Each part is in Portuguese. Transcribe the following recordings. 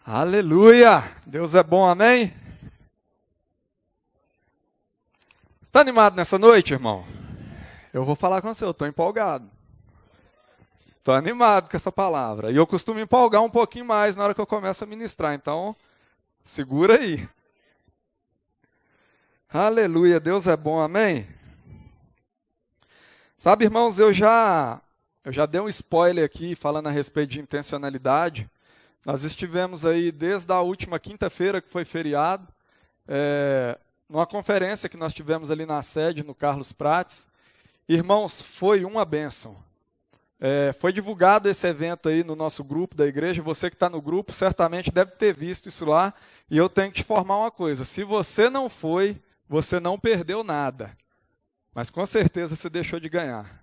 Aleluia! Deus é bom, amém? Está animado nessa noite, irmão? Eu vou falar com você, eu estou empolgado. Estou animado com essa palavra. E eu costumo empolgar um pouquinho mais na hora que eu começo a ministrar, então segura aí. Aleluia, Deus é bom, amém? Sabe, irmãos, eu já dei um spoiler aqui falando a respeito de intencionalidade. Nós estivemos aí desde a última quinta-feira, que foi feriado, numa conferência que nós tivemos ali na sede, no Carlos Prates. Irmãos, foi uma bênção. Foi divulgado esse evento aí no nosso grupo da igreja. Você que está no grupo certamente deve ter visto isso lá. E eu tenho que te informar uma coisa: se você não foi, você não perdeu nada. Mas com certeza você deixou de ganhar.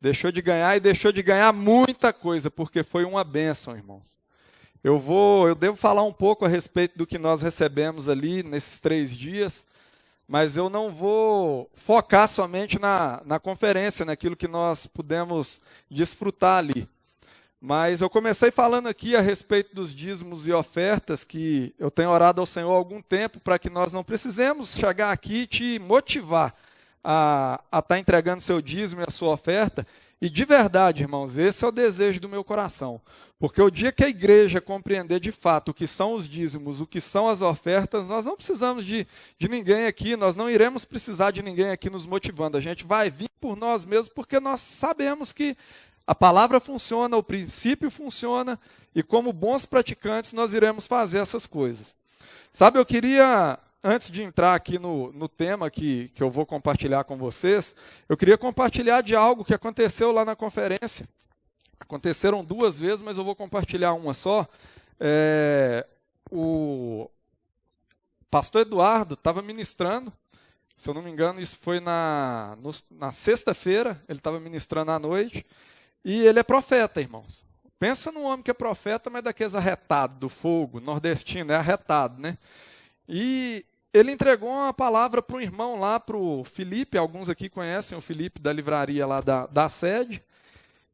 Deixou de ganhar e deixou de ganhar muita coisa, porque foi uma bênção, irmãos. Eu devo falar um pouco a respeito do que nós recebemos ali nesses 3 dias, mas eu não vou focar somente na conferência, naquilo que nós pudemos desfrutar ali. Mas eu comecei falando aqui a respeito dos dízimos e ofertas, que eu tenho orado ao Senhor há algum tempo, para que nós não precisemos chegar aqui e te motivar a estar entregando seu dízimo e a sua oferta. E de verdade, irmãos, esse é o desejo do meu coração. Porque o dia que a igreja compreender de fato o que são os dízimos, o que são as ofertas, nós não precisamos de ninguém aqui, nós não iremos precisar de ninguém aqui nos motivando. A gente vai vir por nós mesmos, porque nós sabemos que a palavra funciona, o princípio funciona, e como bons praticantes nós iremos fazer essas coisas. Sabe, eu queria, antes de entrar aqui no tema que eu vou compartilhar com vocês, eu queria compartilhar de algo que aconteceu lá na conferência. Aconteceram 2 vezes, mas eu vou compartilhar uma só. O pastor Eduardo estava ministrando, se eu não me engano, isso foi na sexta-feira, ele estava ministrando à noite, e ele é profeta, irmãos. Pensa num homem que é profeta, mas daqueles arretados, do fogo, nordestino, é arretado, né? E ele entregou uma palavra para um irmão lá, para o Felipe. Alguns aqui conhecem o Felipe da livraria lá da sede.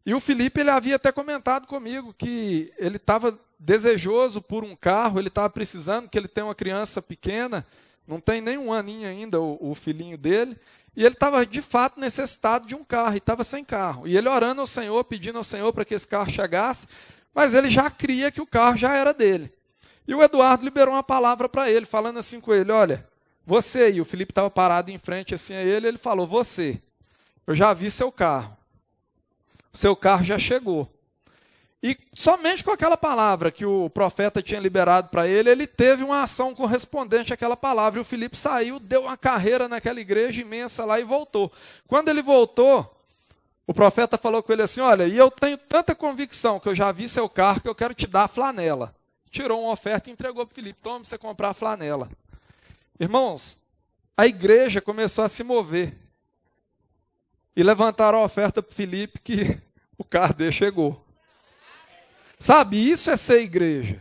E o Felipe, ele havia até comentado comigo que ele estava desejoso por um carro, ele estava precisando, que ele tem uma criança pequena, não tem nem 1 aninho ainda o filhinho dele, e ele estava de fato necessitado de um carro, e estava sem carro. E ele orando ao Senhor, pedindo ao Senhor para que esse carro chegasse, mas ele já cria que o carro já era dele. E o Eduardo liberou uma palavra para ele, falando assim com ele: olha, você, e o Felipe estava parado em frente assim a ele falou: você, eu já vi seu carro. Seu carro já chegou. E somente com aquela palavra que o profeta tinha liberado para ele, ele teve uma ação correspondente àquela palavra. E o Felipe saiu, deu uma carreira naquela igreja imensa lá e voltou. Quando ele voltou, o profeta falou com ele assim: olha, e eu tenho tanta convicção que eu já vi seu carro que eu quero te dar a flanela. Tirou uma oferta e entregou para o Felipe: toma para você comprar a flanela. Irmãos, a igreja começou a se mover. E levantaram a oferta para o Felipe, que o carro dele chegou. Sabe, isso é ser igreja.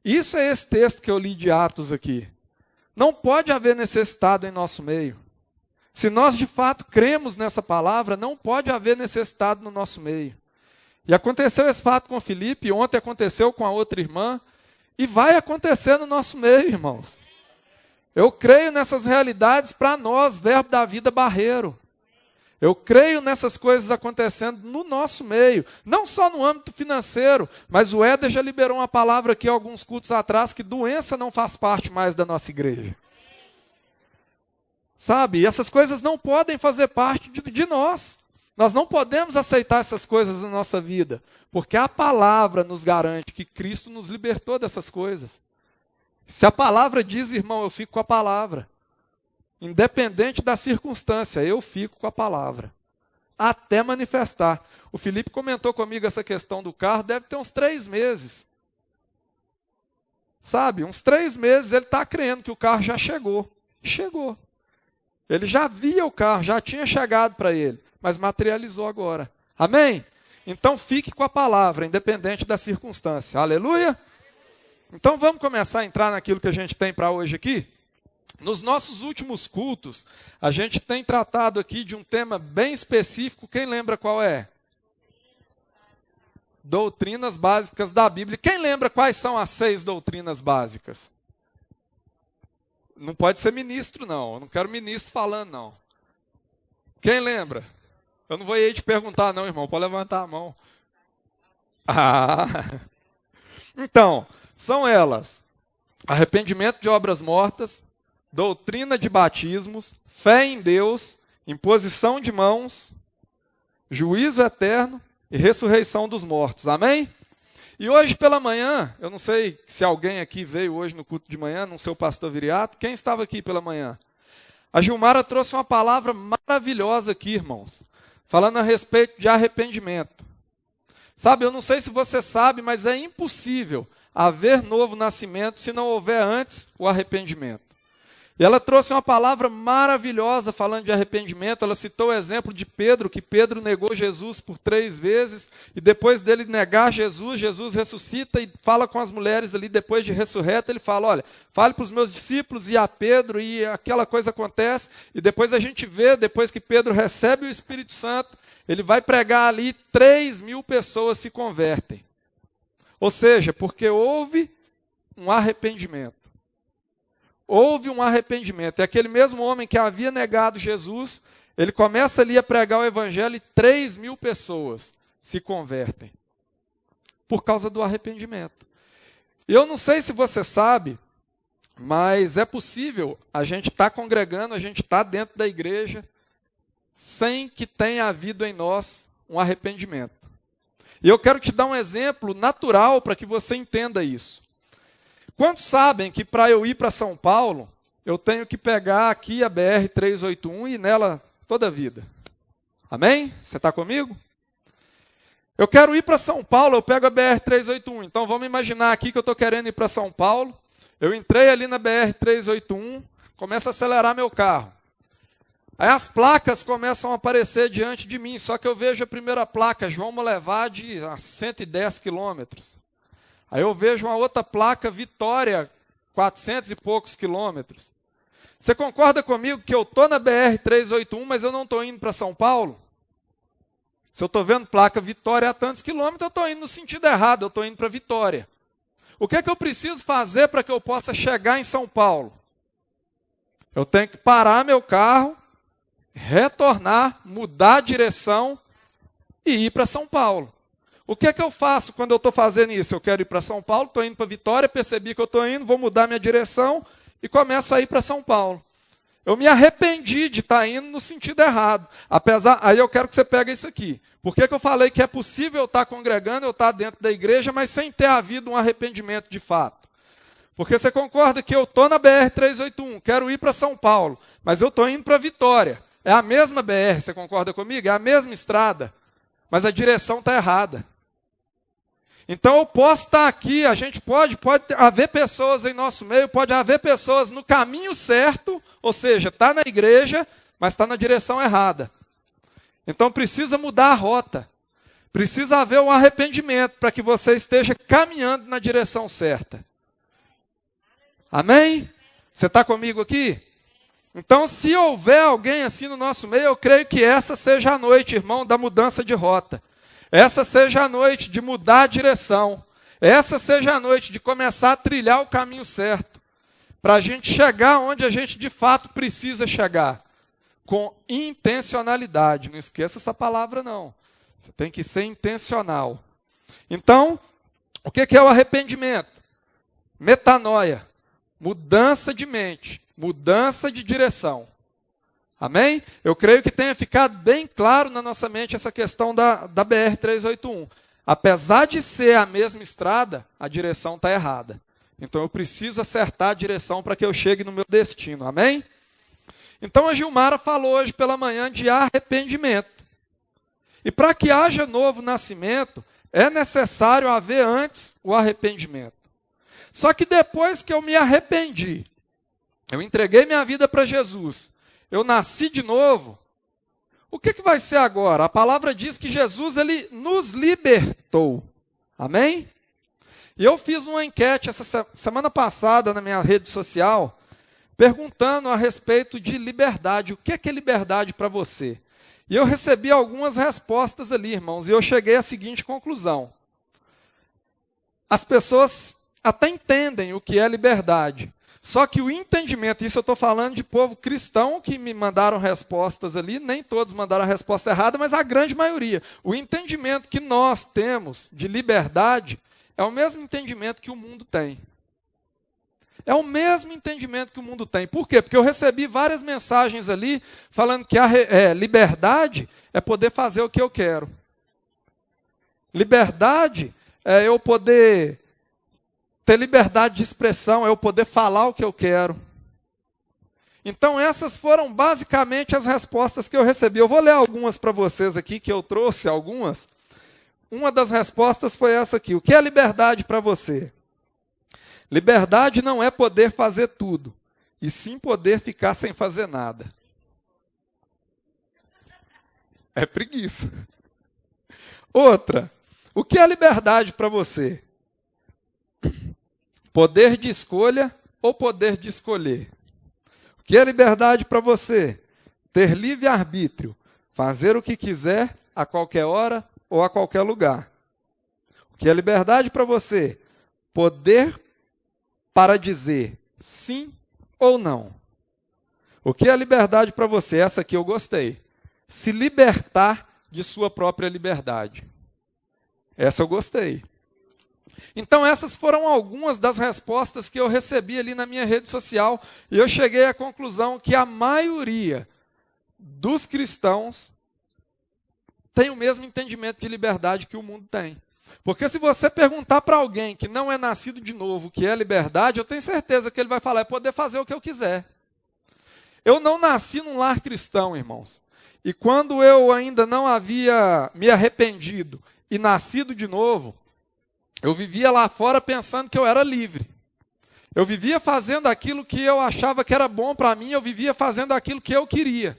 Isso é esse texto que eu li de Atos aqui. Não pode haver necessitado em nosso meio. Se nós de fato cremos nessa palavra, não pode haver necessitado no nosso meio. E aconteceu esse fato com o Felipe, ontem aconteceu com a outra irmã, e vai acontecer no nosso meio, irmãos. Eu creio nessas realidades para nós, Verbo da Vida Barreiro. Eu creio nessas coisas acontecendo no nosso meio, não só no âmbito financeiro, mas o Éder já liberou uma palavra aqui alguns cultos atrás, que doença não faz parte mais da nossa igreja. Sabe, essas coisas não podem fazer parte de nós. Nós não podemos aceitar essas coisas na nossa vida, porque a palavra nos garante que Cristo nos libertou dessas coisas. Se a palavra diz, irmão, eu fico com a palavra. Independente da circunstância, eu fico com a palavra. Até manifestar. O Felipe comentou comigo essa questão do carro, deve ter uns 3 meses. Sabe, uns 3 meses ele está crendo que o carro já chegou. Chegou. Ele já via o carro, já tinha chegado para ele, mas materializou agora. Amém? Então fique com a palavra, independente da circunstância. Aleluia? Então vamos começar a entrar naquilo que a gente tem para hoje aqui? Nos nossos últimos cultos, a gente tem tratado aqui de um tema bem específico. Quem lembra qual é? doutrinas básicas da Bíblia. Quem lembra quais são as 6 doutrinas básicas? Não pode ser ministro, não. Eu não quero ministro falando, não. Quem lembra? Eu não vou ir te perguntar, não, irmão. Pode levantar a mão. Ah. Então, são elas: arrependimento de obras mortas, doutrina de batismos, fé em Deus, imposição de mãos, juízo eterno e ressurreição dos mortos. Amém? E hoje pela manhã, eu não sei se alguém aqui veio hoje no culto de manhã, não sei o pastor Viriato, quem estava aqui pela manhã? A Gilmara trouxe uma palavra maravilhosa aqui, irmãos, falando a respeito de arrependimento. Sabe, eu não sei se você sabe, mas é impossível haver novo nascimento se não houver antes o arrependimento. E ela trouxe uma palavra maravilhosa falando de arrependimento. Ela citou o exemplo de Pedro, que Pedro negou Jesus por 3 vezes, e depois dele negar Jesus, Jesus ressuscita e fala com as mulheres ali, depois de ressurreto, ele fala, olha, fale para os meus discípulos e a Pedro, e aquela coisa acontece, e depois a gente vê, depois que Pedro recebe o Espírito Santo, ele vai pregar ali, 3.000 pessoas se convertem. Ou seja, porque houve um arrependimento. Houve um arrependimento. E aquele mesmo homem que havia negado Jesus, ele começa ali a pregar o evangelho e 3.000 pessoas se convertem. Por causa do arrependimento. Eu não sei se você sabe, mas é possível a gente estar congregando, a gente estar dentro da igreja, sem que tenha havido em nós um arrependimento. E eu quero te dar um exemplo natural para que você entenda isso. Quantos sabem que para eu ir para São Paulo, eu tenho que pegar aqui a BR-381 e ir nela toda a vida? Amém? Você está comigo? Eu quero ir para São Paulo, eu pego a BR-381. Então vamos imaginar aqui que eu estou querendo ir para São Paulo. Eu entrei ali na BR-381, começo a acelerar meu carro. Aí as placas começam a aparecer diante de mim, só que eu vejo a primeira placa, João Molevade, a 110 quilômetros. Aí eu vejo uma outra placa, Vitória, 400 e poucos quilômetros. Você concorda comigo que eu estou na BR-381, mas eu não estou indo para São Paulo? Se eu estou vendo placa Vitória a tantos quilômetros, eu estou indo no sentido errado, eu estou indo para Vitória. O que é que eu preciso fazer para que eu possa chegar em São Paulo? Eu tenho que parar meu carro, retornar, mudar a direção e ir para São Paulo. O que é que eu faço quando eu estou fazendo isso? Eu quero ir para São Paulo, estou indo para Vitória, percebi que eu estou indo, vou mudar minha direção e começo a ir para São Paulo. Eu me arrependi de estar indo no sentido errado. Aí eu quero que você pegue isso aqui. Por que eu falei que é possível eu estar congregando, eu estar dentro da igreja, mas sem ter havido um arrependimento de fato? Porque você concorda que eu estou na BR-381, quero ir para São Paulo, mas eu estou indo para Vitória. É a mesma BR, você concorda comigo? É a mesma estrada, mas a direção está errada. Então eu posso estar aqui, a gente pode haver pessoas em nosso meio, pode haver pessoas no caminho certo, ou seja, está na igreja, mas está na direção errada. Então precisa mudar a rota. Precisa haver um arrependimento para que você esteja caminhando na direção certa. Amém? Você está comigo aqui? Então, se houver alguém assim no nosso meio, eu creio que essa seja a noite, irmão, da mudança de rota. Essa seja a noite de mudar a direção. Essa seja a noite de começar a trilhar o caminho certo. Para a gente chegar onde a gente de fato precisa chegar. Com intencionalidade. Não esqueça essa palavra, não. Você tem que ser intencional. Então, o que é o arrependimento? Metanoia. Mudança de mente. Mudança de direção. Amém? Eu creio que tenha ficado bem claro na nossa mente essa questão da BR-381. Apesar de ser a mesma estrada, a direção está errada. Então eu preciso acertar a direção para que eu chegue no meu destino. Amém? Então a Gilmara falou hoje pela manhã de arrependimento. E para que haja novo nascimento, é necessário haver antes o arrependimento. Só que depois que eu me arrependi, eu entreguei minha vida para Jesus, eu nasci de novo, o que vai ser agora? A palavra diz que Jesus ele nos libertou. Amém? E eu fiz uma enquete essa semana passada na minha rede social, perguntando a respeito de liberdade. O que é liberdade para você? E eu recebi algumas respostas ali, irmãos, e eu cheguei à seguinte conclusão. as pessoas até entendem o que é liberdade. Só que o entendimento, isso eu estou falando de povo cristão que me mandaram respostas ali, nem todos mandaram a resposta errada, mas a grande maioria. O entendimento que nós temos de liberdade é o mesmo entendimento que o mundo tem. É o mesmo entendimento que o mundo tem. Por quê? Porque eu recebi várias mensagens ali falando que a liberdade é poder fazer o que eu quero. Liberdade é eu poder ter liberdade de expressão, é eu poder falar o que eu quero. Então essas foram basicamente as respostas que eu recebi. Eu vou ler algumas para vocês aqui, que eu trouxe algumas. Uma das respostas foi essa aqui. O que é liberdade para você? Liberdade não é poder fazer tudo, e sim poder ficar sem fazer nada. É preguiça. Outra. O que é liberdade para você? Poder de escolha ou poder de escolher? O que é liberdade para você? Ter livre-arbítrio, fazer o que quiser, a qualquer hora ou a qualquer lugar. O que é liberdade para você? Poder para dizer sim ou não. O que é liberdade para você? Essa aqui eu gostei. Se libertar de sua própria liberdade. Essa eu gostei. Então essas foram algumas das respostas que eu recebi ali na minha rede social, e eu cheguei à conclusão que a maioria dos cristãos tem o mesmo entendimento de liberdade que o mundo tem. Porque se você perguntar para alguém que não é nascido de novo o que é liberdade, eu tenho certeza que ele vai falar, é poder fazer o que eu quiser. Eu não nasci num lar cristão, irmãos. E quando eu ainda não havia me arrependido e nascido de novo, eu vivia lá fora pensando que eu era livre. Eu vivia fazendo aquilo que eu achava que era bom para mim, eu vivia fazendo aquilo que eu queria.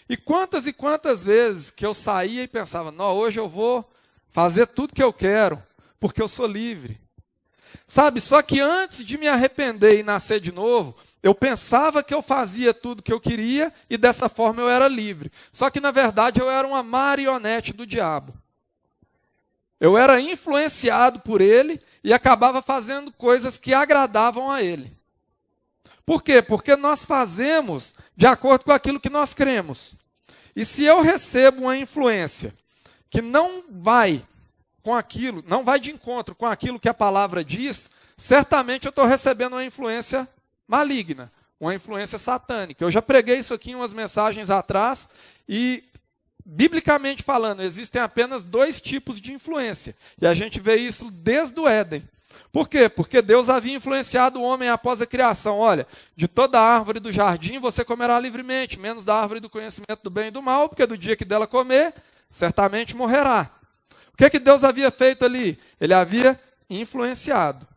E quantas vezes que eu saía e pensava, não, hoje eu vou fazer tudo que eu quero, porque eu sou livre. Sabe, só que antes de me arrepender e nascer de novo, eu pensava que eu fazia tudo que eu queria e dessa forma eu era livre. Só que na verdade eu era uma marionete do diabo. Eu era influenciado por ele e acabava fazendo coisas que agradavam a ele. Por quê? Porque nós fazemos de acordo com aquilo que nós cremos. E se eu recebo uma influência que não vai com aquilo, não vai de encontro com aquilo que a palavra diz, certamente eu estou recebendo uma influência maligna, uma influência satânica. Eu já preguei isso aqui em umas mensagens atrás e, biblicamente falando, existem apenas 2 tipos de influência. E a gente vê isso desde o Éden. Por quê? Porque Deus havia influenciado o homem após a criação. Olha, de toda árvore do jardim você comerá livremente, menos da árvore do conhecimento do bem e do mal, porque do dia que dela comer, certamente morrerá. O que Deus havia feito ali? Ele havia influenciado.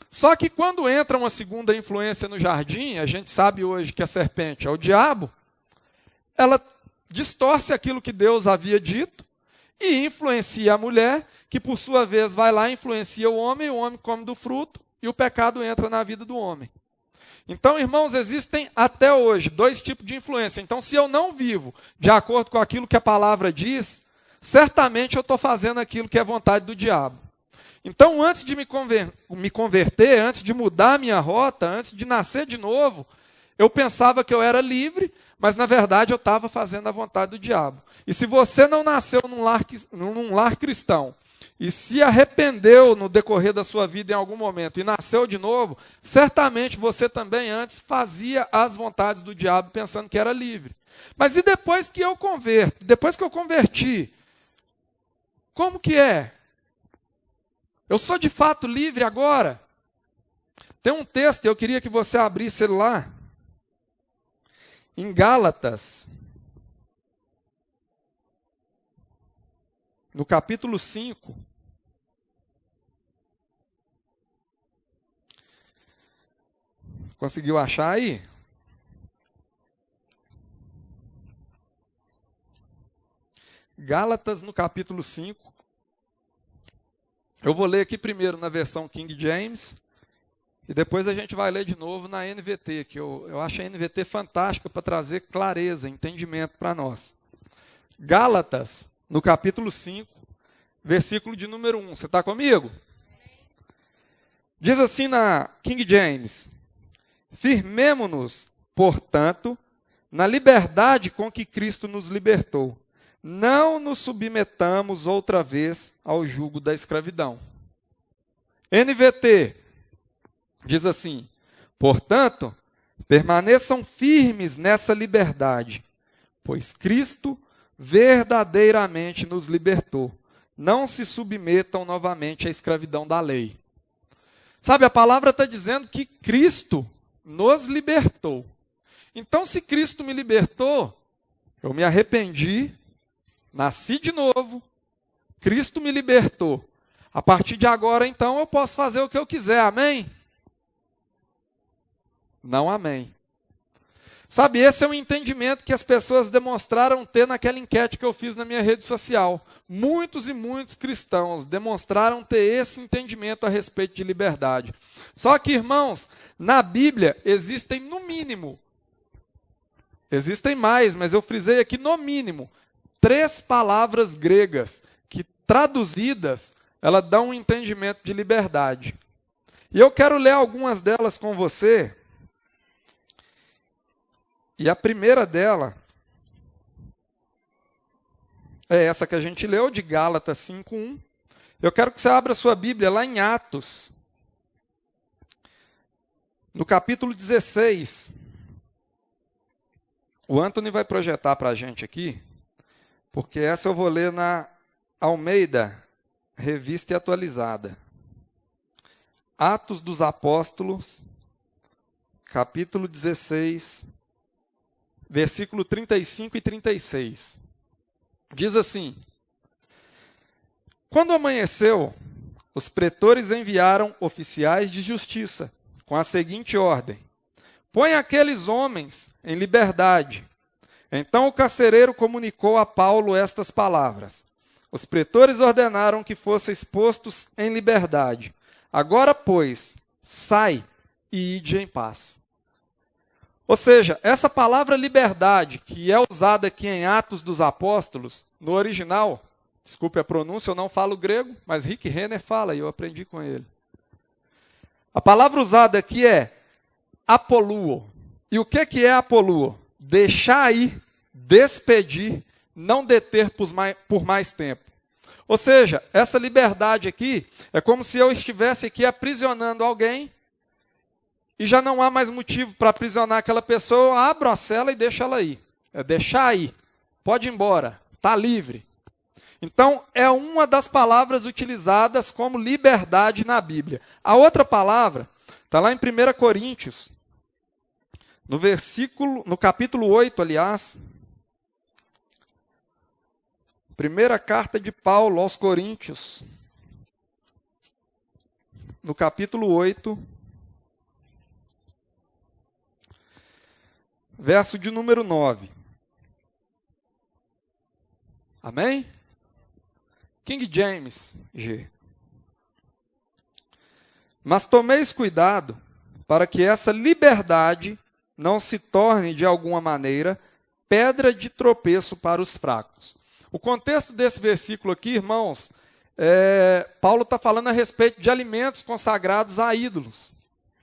Só que quando entra uma segunda influência no jardim, a gente sabe hoje que a serpente é o diabo, ela distorce aquilo que Deus havia dito e influencia a mulher, que por sua vez vai lá e influencia o homem come do fruto e o pecado entra na vida do homem. Então, irmãos, existem até hoje 2 tipos de influência. Então, se eu não vivo de acordo com aquilo que a palavra diz, certamente eu estou fazendo aquilo que é vontade do diabo. Então, antes de me converter, antes de mudar a minha rota, antes de nascer de novo, eu pensava que eu era livre, mas na verdade eu estava fazendo a vontade do diabo. E se você não nasceu num lar cristão, e se arrependeu no decorrer da sua vida em algum momento e nasceu de novo, certamente você também antes fazia as vontades do diabo pensando que era livre. Mas e depois que eu converto? Depois que eu converti, como que é? Eu sou de fato livre agora? Tem um texto, eu queria que você abrisse ele lá, em Gálatas, no capítulo 5. Conseguiu achar aí? Gálatas, no capítulo 5. Eu vou ler aqui primeiro na versão King James, e depois a gente vai ler de novo na NVT, que eu acho a NVT fantástica para trazer clareza, entendimento para nós. Gálatas, no capítulo 5, versículo de número 1. Você está comigo? Diz assim na King James: firmemo-nos, portanto, na liberdade com que Cristo nos libertou. Não nos submetamos outra vez ao jugo da escravidão. NVT diz assim: portanto, permaneçam firmes nessa liberdade, pois Cristo verdadeiramente nos libertou. Não se submetam novamente à escravidão da lei. Sabe, a palavra está dizendo que Cristo nos libertou. Então, se Cristo me libertou, eu me arrependi, nasci de novo, Cristo me libertou. A partir de agora, então, eu posso fazer o que eu quiser, amém? Não, amém. Sabe, esse é um entendimento que as pessoas demonstraram ter naquela enquete que eu fiz na minha rede social. Muitos e muitos cristãos demonstraram ter esse entendimento a respeito de liberdade. Só que, irmãos, na Bíblia existem no mínimo, existem mais, mas eu frisei aqui no mínimo, 3 palavras gregas que, traduzidas, elas dão um entendimento de liberdade. E eu quero ler algumas delas com você. E a primeira dela é essa que a gente leu, de Gálatas 5:1. Eu quero que você abra sua Bíblia lá em Atos, no capítulo 16. O Anthony vai projetar para a gente aqui, porque essa eu vou ler na Almeida, Revista e Atualizada. Atos dos Apóstolos, capítulo 16, versículo 35 e 36. Diz assim: quando amanheceu, os pretores enviaram oficiais de justiça, com a seguinte ordem: põe aqueles homens em liberdade. Então o carcereiro comunicou a Paulo estas palavras: os pretores ordenaram que fossem expostos em liberdade. Agora, pois, sai e ide em paz. Ou seja, essa palavra liberdade, que é usada aqui em Atos dos Apóstolos, no original, desculpe a pronúncia, eu não falo grego, mas Rick Renner fala e eu aprendi com ele. A palavra usada aqui é apoluo. E o que é apoluo? Deixar ir, despedir, não deter por mais tempo. Ou seja, essa liberdade aqui é como se eu estivesse aqui aprisionando alguém e já não há mais motivo para aprisionar aquela pessoa, eu abro a cela e deixo ela ir. É deixar ir. Pode ir embora. Está livre. Então, é uma das palavras utilizadas como liberdade na Bíblia. A outra palavra está lá em 1 Coríntios, no capítulo 8, aliás. Primeira carta de Paulo aos Coríntios, no capítulo 8, verso de número 9. Amém? King James, G. Mas tomeis cuidado para que essa liberdade não se torne, de alguma maneira, pedra de tropeço para os fracos. O contexto desse versículo aqui, irmãos, Paulo está falando a respeito de alimentos consagrados a ídolos.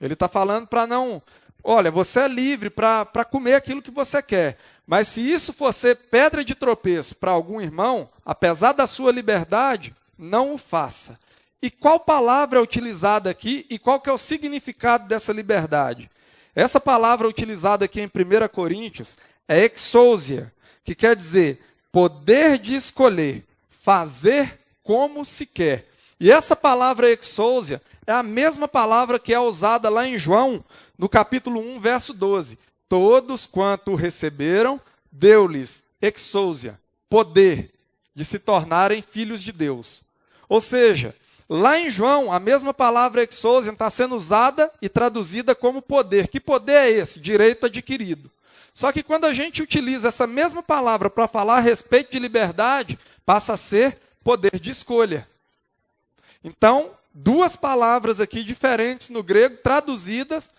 Ele está falando para não... Olha, você é livre para comer aquilo que você quer, mas se isso for ser pedra de tropeço para algum irmão, apesar da sua liberdade, não o faça. E qual palavra é utilizada aqui e qual que é o significado dessa liberdade? Essa palavra utilizada aqui em 1 Coríntios é exousia, que quer dizer poder de escolher, fazer como se quer. E essa palavra exousia é a mesma palavra que é usada lá em João, no capítulo 1, verso 12. Todos quanto o receberam, deu-lhes exousia, poder de se tornarem filhos de Deus. Ou seja, lá em João, a mesma palavra exousia está sendo usada e traduzida como poder. Que poder é esse? Direito adquirido. Só que quando a gente utiliza essa mesma palavra para falar a respeito de liberdade, passa a ser poder de escolha. Então, 2 palavras aqui diferentes no grego, traduzidas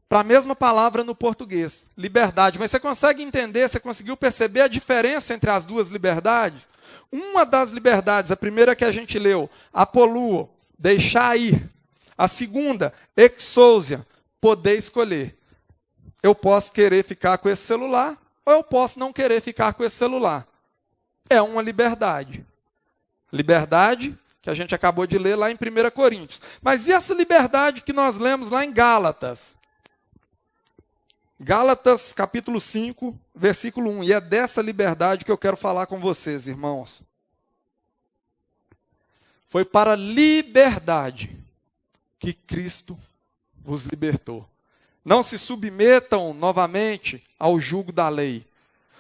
para a mesma palavra no português, liberdade. Mas você consegue entender, você conseguiu perceber a diferença entre as 2 liberdades? Uma das liberdades, a primeira que a gente leu, apoluo, deixar ir. A segunda, exousia, poder escolher. Eu posso querer ficar com esse celular, ou eu posso não querer ficar com esse celular. É uma liberdade. Liberdade que a gente acabou de ler lá em 1 Coríntios. Mas e essa liberdade que nós lemos lá em Gálatas? Gálatas, capítulo 5, versículo 1. E é dessa liberdade que eu quero falar com vocês, irmãos. Foi para a liberdade que Cristo vos libertou. Não se submetam novamente ao jugo da lei.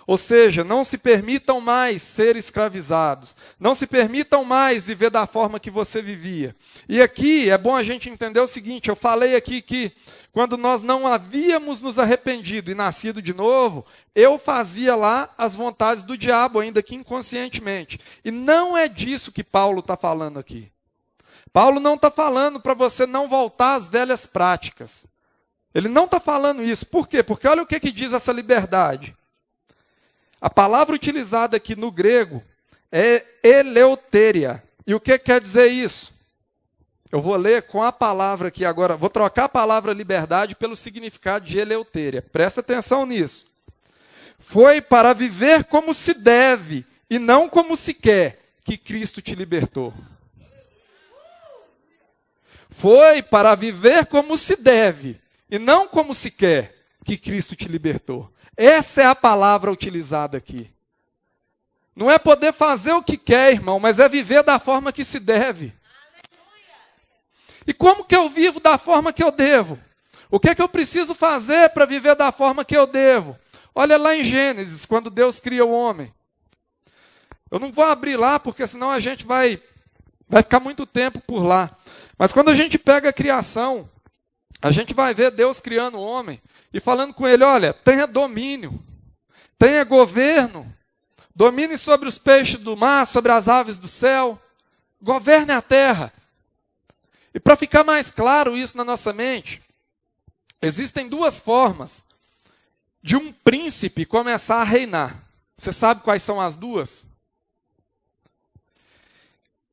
Ou seja, não se permitam mais ser escravizados. Não se permitam mais viver da forma que você vivia. E aqui é bom a gente entender o seguinte, eu falei aqui que quando nós não havíamos nos arrependido e nascido de novo, eu fazia lá as vontades do diabo, ainda que inconscientemente. E não é disso que Paulo está falando aqui. Paulo não está falando para você não voltar às velhas práticas. Ele não está falando isso. Por quê? Porque olha o que diz essa liberdade. A palavra utilizada aqui no grego é eleutéria. E o que quer dizer isso? Eu vou ler com a palavra aqui agora, vou trocar a palavra liberdade pelo significado de eleutéria. Presta atenção nisso. Foi para viver como se deve e não como se quer que Cristo te libertou. Foi para viver como se deve e não como se quer que Cristo te libertou. Essa é a palavra utilizada aqui. Não é poder fazer o que quer, irmão, mas é viver da forma que se deve. E como que eu vivo da forma que eu devo? O que é que eu preciso fazer para viver da forma que eu devo? Olha lá em Gênesis, quando Deus cria o homem. Eu não vou abrir lá, porque senão a gente vai ficar muito tempo por lá. Mas quando a gente pega a criação, a gente vai ver Deus criando o homem e falando com ele, olha, tenha domínio, tenha governo, domine sobre os peixes do mar, sobre as aves do céu, governe a terra. E para ficar mais claro isso na nossa mente, existem duas formas de um príncipe começar a reinar. Você sabe quais são as duas?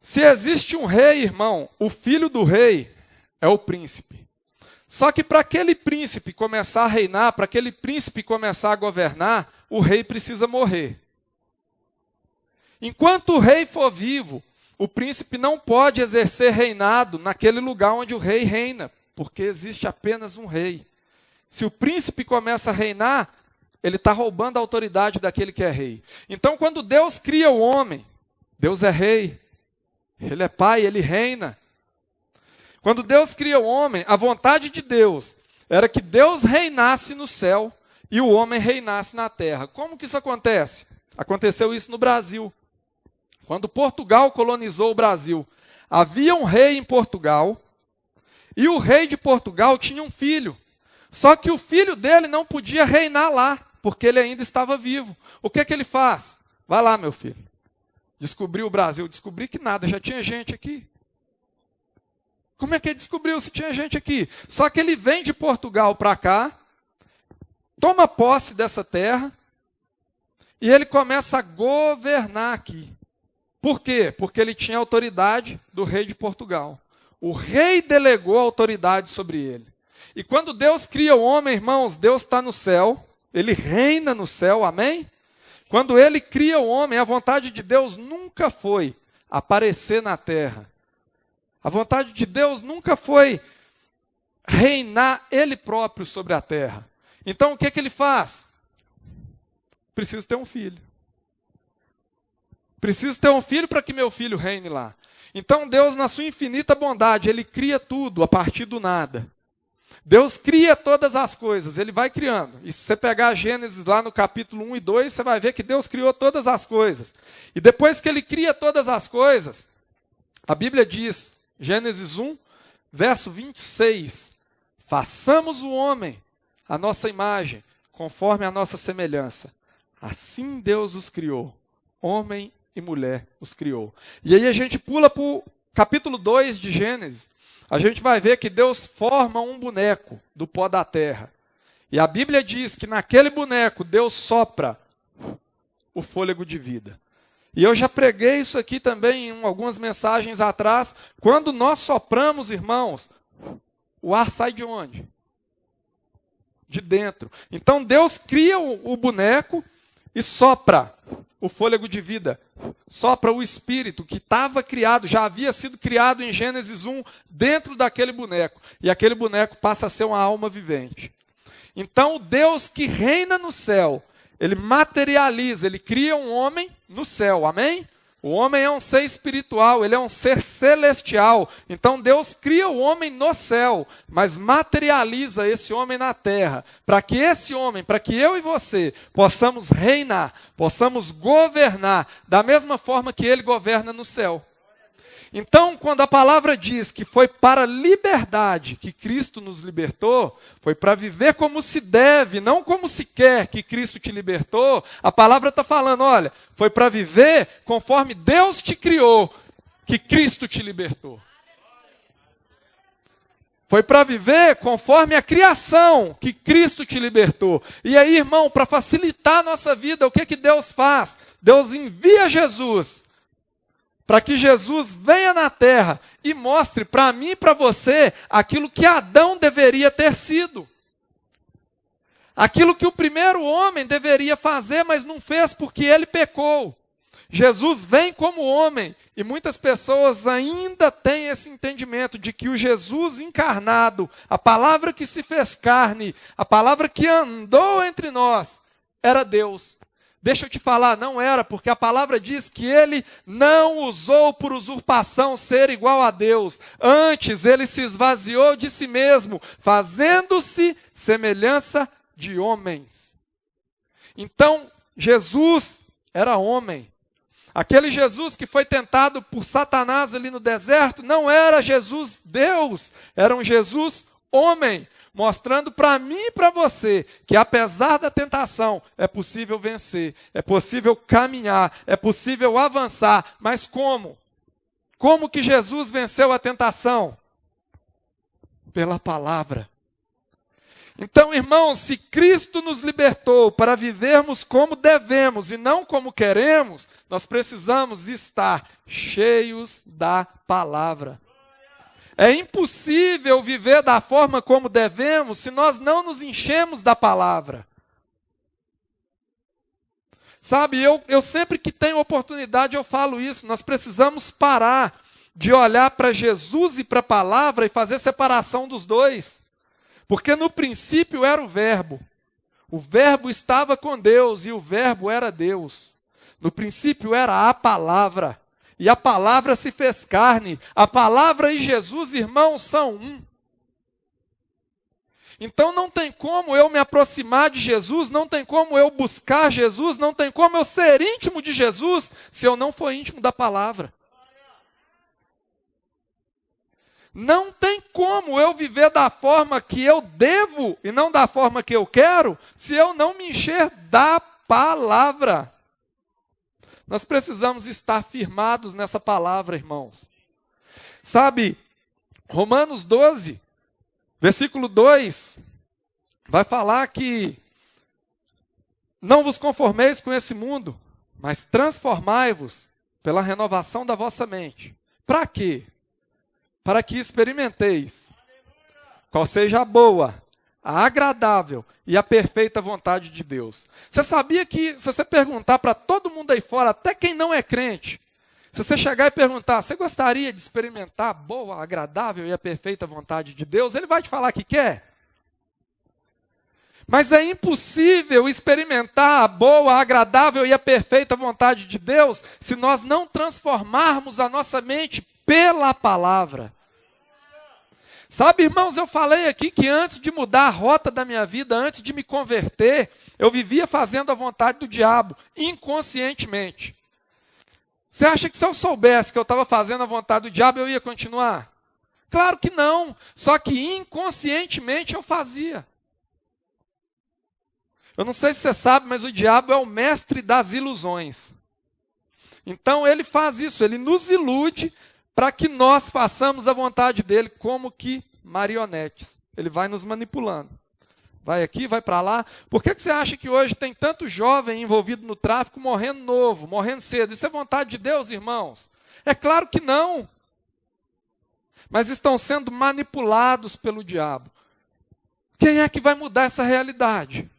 Se existe um rei, irmão, o filho do rei é o príncipe. Só que para aquele príncipe começar a reinar, para aquele príncipe começar a governar, o rei precisa morrer. Enquanto o rei for vivo, o príncipe não pode exercer reinado naquele lugar onde o rei reina, porque existe apenas um rei. Se o príncipe começa a reinar, ele está roubando a autoridade daquele que é rei. Então, quando Deus cria o homem, Deus é rei, ele é pai, ele reina. Quando Deus cria o homem, a vontade de Deus era que Deus reinasse no céu e o homem reinasse na terra. Como que isso acontece? Aconteceu isso no Brasil. Quando Portugal colonizou o Brasil, havia um rei em Portugal e o rei de Portugal tinha um filho. Só que o filho dele não podia reinar lá, porque ele ainda estava vivo. O que ele faz? Vai lá, meu filho. Descobriu o Brasil. Descobri que nada, já tinha gente aqui. Como é que ele descobriu se tinha gente aqui? Só que ele vem de Portugal para cá, toma posse dessa terra, e ele começa a governar aqui. Por quê? Porque ele tinha autoridade do rei de Portugal. O rei delegou a autoridade sobre ele. E quando Deus cria o homem, irmãos, Deus está no céu, ele reina no céu, amém? Quando ele cria o homem, a vontade de Deus nunca foi aparecer na terra. A vontade de Deus nunca foi reinar ele próprio sobre a terra. Então o que ele faz? Preciso ter um filho. Preciso ter um filho para que meu filho reine lá. Então Deus, na sua infinita bondade, ele cria tudo a partir do nada. Deus cria todas as coisas, ele vai criando. E se você pegar Gênesis lá no capítulo 1 e 2, você vai ver que Deus criou todas as coisas. E depois que ele cria todas as coisas, a Bíblia diz, Gênesis 1, verso 26, façamos o homem a nossa imagem, conforme a nossa semelhança. Assim Deus os criou, homem e mulher os criou. E aí a gente pula para o capítulo 2 de Gênesis. A gente vai ver que Deus forma um boneco do pó da terra. E a Bíblia diz que naquele boneco Deus sopra o fôlego de vida. E eu já preguei isso aqui também em algumas mensagens atrás. Quando nós sopramos, irmãos, O ar sai de onde? De dentro. Então Deus cria o boneco e sopra o fôlego de vida. Sopra o espírito que estava criado, já havia sido criado em Gênesis 1, dentro daquele boneco. E aquele boneco passa a ser uma alma vivente. Então o Deus que reina no céu, ele materializa, ele cria um homem no céu, amém? O homem é um ser espiritual, ele é um ser celestial. Então Deus cria o homem no céu, mas materializa esse homem na terra, para que esse homem, para que eu e você possamos reinar, possamos governar da mesma forma que ele governa no céu. Então, quando a palavra diz que foi para a liberdade que Cristo nos libertou, foi para viver como se deve, não como se quer que Cristo te libertou, a palavra está falando, olha, foi para viver conforme Deus te criou, que Cristo te libertou. Foi para viver conforme a criação que Cristo te libertou. E aí, irmão, para facilitar a nossa vida, o que Deus faz? Deus envia Jesus, para que Jesus venha na terra e mostre para mim e para você aquilo que Adão deveria ter sido. Aquilo que o primeiro homem deveria fazer, mas não fez porque ele pecou. Jesus vem como homem, e muitas pessoas ainda têm esse entendimento de que o Jesus encarnado, a palavra que se fez carne, a palavra que andou entre nós, era Deus. Deixa eu te falar, não era, porque a palavra diz que ele não usou por usurpação ser igual a Deus. Antes, ele se esvaziou de si mesmo, fazendo-se semelhança de homens. Então, Jesus era homem. Aquele Jesus que foi tentado por Satanás ali no deserto, não era Jesus Deus, era um Jesus homem. Mostrando para mim e para você que apesar da tentação, é possível vencer, é possível caminhar, é possível avançar. Mas como? Como que Jesus venceu a tentação? Pela palavra. Então, irmãos, se Cristo nos libertou para vivermos como devemos e não como queremos, nós precisamos estar cheios da palavra. É impossível viver da forma como devemos se nós não nos enchemos da palavra. Sabe, eu sempre que tenho oportunidade eu falo isso, nós precisamos parar de olhar para Jesus e para a palavra e fazer separação dos dois. Porque no princípio era o Verbo estava com Deus e o Verbo era Deus. No princípio era a palavra. E a palavra se fez carne. A palavra e Jesus, irmãos, são um. Então não tem como eu me aproximar de Jesus, não tem como eu buscar Jesus, não tem como eu ser íntimo de Jesus, se eu não for íntimo da palavra. Não tem como eu viver da forma que eu devo e não da forma que eu quero, se eu não me encher da palavra. Nós precisamos estar firmados nessa palavra, irmãos. Sabe, Romanos 12, versículo 2, vai falar que não vos conformeis com esse mundo, mas transformai-vos pela renovação da vossa mente. Para quê? Para que experimenteis qual seja a boa, a agradável e a perfeita vontade de Deus. Você sabia que, se você perguntar para todo mundo aí fora, até quem não é crente, se você chegar e perguntar, você gostaria de experimentar a boa, a agradável e a perfeita vontade de Deus? Ele vai te falar que quer. Mas é impossível experimentar a boa, a agradável e a perfeita vontade de Deus se nós não transformarmos a nossa mente pela palavra. Sabe, irmãos, eu falei aqui que antes de mudar a rota da minha vida, antes de me converter, eu vivia fazendo a vontade do diabo, inconscientemente. Você acha que se eu soubesse que eu estava fazendo a vontade do diabo, eu ia continuar? Claro que não, só que inconscientemente eu fazia. Eu não sei se você sabe, mas o diabo é o mestre das ilusões. Então ele faz isso, ele nos ilude para que nós façamos a vontade dele como que marionetes. Ele vai nos manipulando. Vai aqui, vai para lá. Por que você acha que hoje tem tanto jovem envolvido no tráfico morrendo novo, morrendo cedo? Isso é vontade de Deus, irmãos? É claro que não. mas estão sendo manipulados pelo diabo. Quem é que vai mudar essa realidade?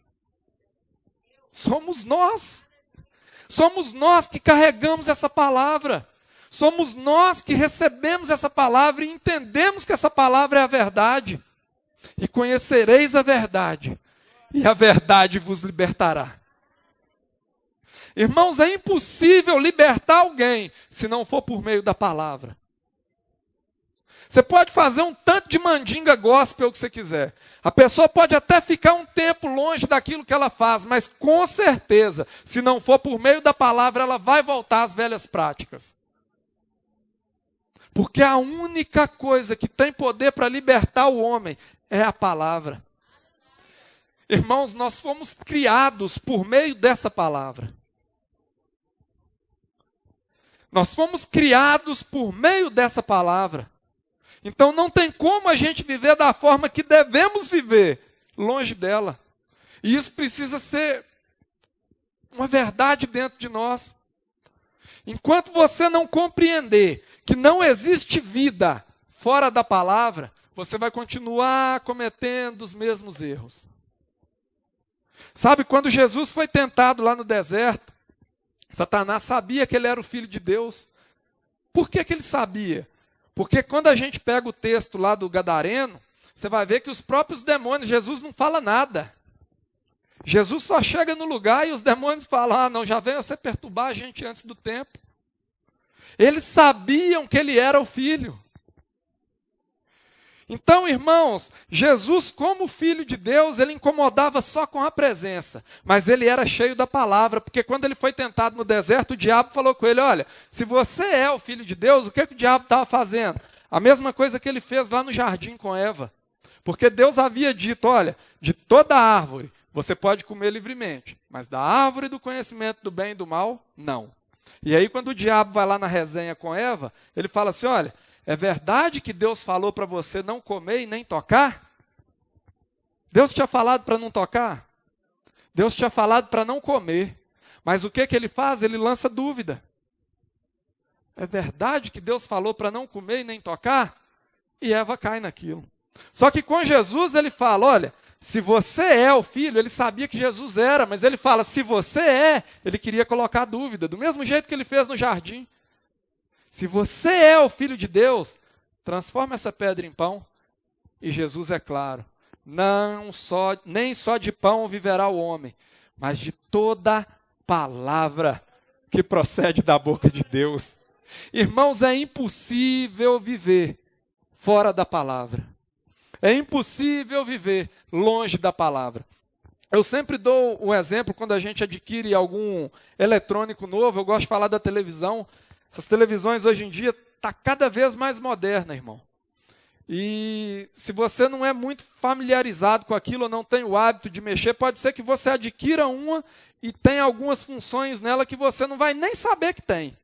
Somos nós. Somos nós que carregamos essa palavra. Somos nós que recebemos essa palavra e entendemos que essa palavra é a verdade. E conhecereis a verdade, e a verdade vos libertará. Irmãos, é impossível libertar alguém se não for por meio da palavra. Você pode fazer um tanto de mandinga gospel que você quiser. A pessoa pode até ficar um tempo longe daquilo que ela faz, mas com certeza, se não for por meio da palavra, ela vai voltar às velhas práticas. Porque a única coisa que tem poder para libertar o homem é a palavra. Irmãos, nós fomos criados por meio dessa palavra. Nós fomos criados por meio dessa palavra. Então não tem como a gente viver da forma que devemos viver, longe dela. E isso precisa ser uma verdade dentro de nós. Enquanto você não compreender que não existe vida fora da palavra, você vai continuar cometendo os mesmos erros. Sabe, quando Jesus foi tentado lá no deserto, Satanás sabia que ele era o Filho de Deus. Por que ele sabia? Porque quando a gente pega o texto lá do Gadareno, você vai ver que os próprios demônios, Jesus não fala nada. Jesus só chega no lugar e os demônios falam, não, já veio você perturbar a gente antes do tempo. Eles sabiam que ele era o Filho. Então, irmãos, Jesus, como Filho de Deus, ele incomodava só com a presença, mas ele era cheio da palavra, porque quando ele foi tentado no deserto, o diabo falou com ele, olha, se você é o Filho de Deus, o que o diabo estava fazendo? A mesma coisa que ele fez lá no jardim com Eva, porque Deus havia dito, olha, de toda árvore você pode comer livremente, mas da árvore do conhecimento do bem e do mal, não. E aí quando o diabo vai lá na resenha com Eva, ele fala assim, olha, é verdade que Deus falou para você não comer e nem tocar? Deus tinha falado para não tocar? Deus tinha falado para não comer. Mas o que ele faz? Ele lança dúvida. É verdade que Deus falou para não comer e nem tocar? E Eva cai naquilo. Só que com Jesus ele fala, olha, se você é o Filho, ele sabia que Jesus era, mas ele fala, se você é, ele queria colocar dúvida, do mesmo jeito que ele fez no jardim. Se você é o Filho de Deus, transforma essa pedra em pão. E Jesus é claro, nem só de pão viverá o homem, mas de toda palavra que procede da boca de Deus. Irmãos, é impossível viver fora da palavra. É impossível viver longe da palavra. Eu sempre dou um exemplo quando a gente adquire algum eletrônico novo, eu gosto de falar da televisão. Essas televisões hoje em dia estão cada vez mais modernas, irmão. E se você não é muito familiarizado com aquilo, ou não tem o hábito de mexer, pode ser que você adquira uma e tenha algumas funções nela que você não vai nem saber que tem.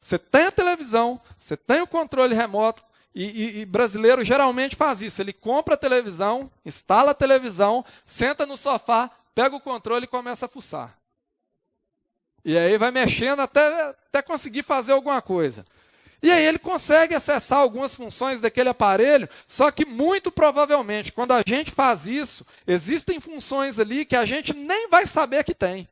Você tem a televisão, você tem o controle remoto, e brasileiro geralmente faz isso. Ele compra a televisão, instala a televisão, senta no sofá, pega o controle e começa a fuçar. E aí vai mexendo até conseguir fazer alguma coisa. E aí ele consegue acessar algumas funções daquele aparelho, só que muito provavelmente, quando a gente faz isso, existem funções ali que a gente nem vai saber que tem.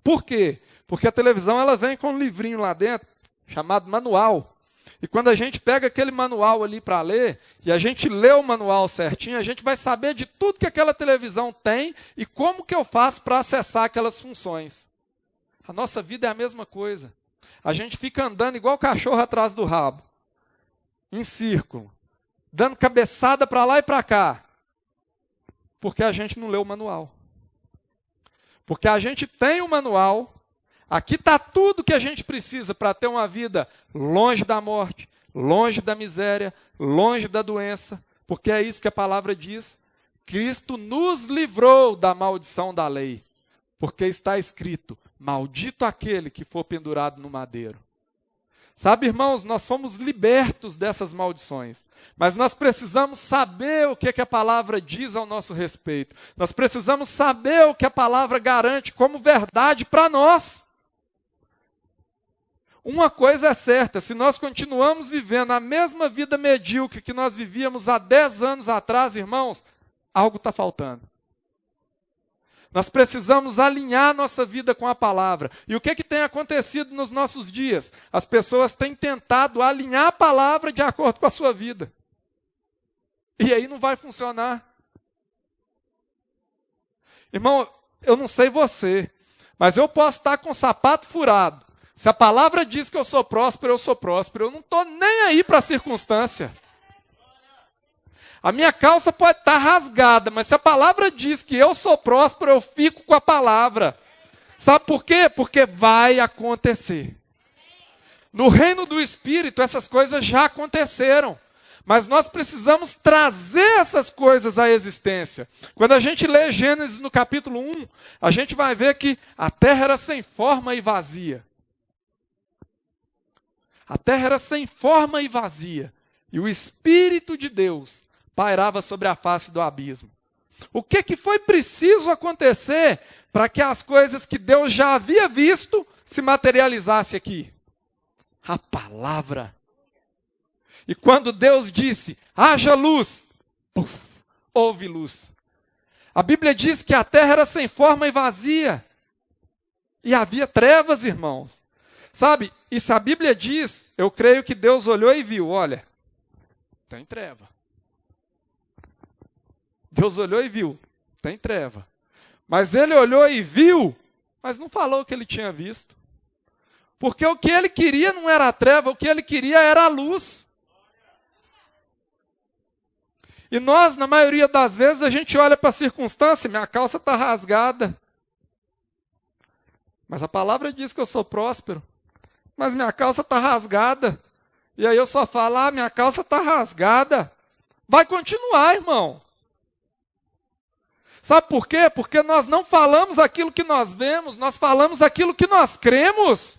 Por quê? Porque a televisão ela vem com um livrinho lá dentro, chamado manual. E quando a gente pega aquele manual ali para ler, e a gente lê o manual certinho, a gente vai saber de tudo que aquela televisão tem e como que eu faço para acessar aquelas funções. A nossa vida é a mesma coisa. A gente fica andando igual cachorro atrás do rabo, em círculo, dando cabeçada para lá e para cá, porque a gente não leu o manual. Porque a gente tem o manual, aqui está tudo que a gente precisa para ter uma vida longe da morte, longe da miséria, longe da doença, porque é isso que a palavra diz. Cristo nos livrou da maldição da lei, porque está escrito, maldito aquele que for pendurado no madeiro. Sabe, irmãos, nós fomos libertos dessas maldições, mas nós precisamos saber o que a palavra diz ao nosso respeito. Nós precisamos saber o que a palavra garante como verdade para nós. Uma coisa é certa, se nós continuamos vivendo a mesma vida medíocre que nós vivíamos há 10 anos atrás, irmãos, algo está faltando. Nós precisamos alinhar nossa vida com a palavra. E o que tem acontecido nos nossos dias? As pessoas têm tentado alinhar a palavra de acordo com a sua vida. E aí não vai funcionar. Irmão, eu não sei você, mas eu posso estar com o sapato furado. Se a palavra diz que eu sou próspero, eu sou próspero. Eu não estou nem aí para a circunstância. A minha calça pode estar rasgada, mas se a palavra diz que eu sou próspero, eu fico com a palavra. Sabe por quê? Porque vai acontecer. No reino do Espírito, essas coisas já aconteceram. Mas nós precisamos trazer essas coisas à existência. Quando a gente lê Gênesis no capítulo 1, a gente vai ver que a terra era sem forma e vazia. A terra era sem forma e vazia. E o Espírito de Deus pairava sobre a face do abismo. O que foi preciso acontecer para que as coisas que Deus já havia visto se materializassem aqui? A palavra. E quando Deus disse, haja luz, puf, houve luz. A Bíblia diz que a terra era sem forma e vazia. E havia trevas, irmãos. Sabe, e se a Bíblia diz, eu creio que Deus olhou e viu, olha, tem treva. Deus olhou e viu, tem treva. Mas ele olhou e viu, mas não falou o que ele tinha visto. Porque o que ele queria não era a treva, o que ele queria era a luz. E nós, na maioria das vezes, a gente olha para a circunstância, minha calça está rasgada. Mas a palavra diz que eu sou próspero. Mas minha calça está rasgada. E aí eu só falo, minha calça está rasgada. Vai continuar, irmão. Sabe por quê? Porque nós não falamos aquilo que nós vemos, nós falamos aquilo que nós cremos.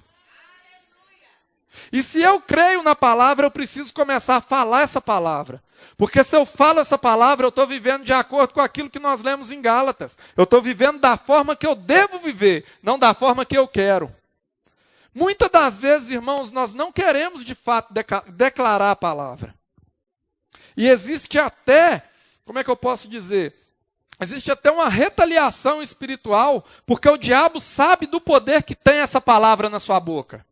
E se eu creio na palavra, eu preciso começar a falar essa palavra. Porque se eu falo essa palavra, eu estou vivendo de acordo com aquilo que nós lemos em Gálatas. Eu estou vivendo da forma que eu devo viver, não da forma que eu quero. Muitas das vezes, irmãos, nós não queremos de fato declarar a palavra. E existe até, como é que eu posso dizer? Existe até uma retaliação espiritual, porque o diabo sabe do poder que tem essa palavra na sua boca.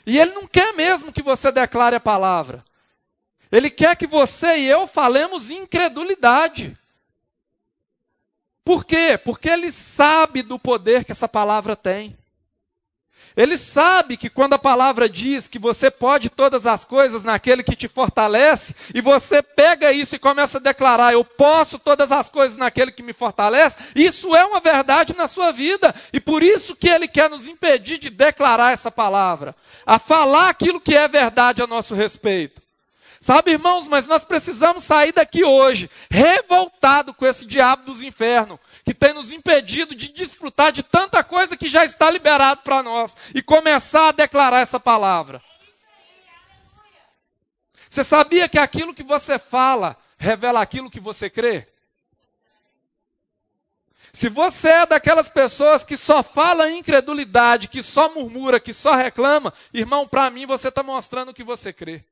E ele não quer mesmo que você declare a palavra. Ele quer que você e eu falemos incredulidade. Por quê? Porque ele sabe do poder que essa palavra tem. Ele sabe que quando a palavra diz que você pode todas as coisas naquele que te fortalece, e você pega isso e começa a declarar, eu posso todas as coisas naquele que me fortalece, isso é uma verdade na sua vida. E por isso que ele quer nos impedir de declarar essa palavra, a falar aquilo que é verdade a nosso respeito. Sabe, irmãos, mas nós precisamos sair daqui hoje, revoltado com esse diabo dos infernos, que tem nos impedido de desfrutar de tanta coisa que já está liberado para nós, e começar a declarar essa palavra. Você sabia que aquilo que você fala, revela aquilo que você crê? Se você é daquelas pessoas que só fala incredulidade, que só murmura, que só reclama, irmão, para mim você está mostrando o que você crê.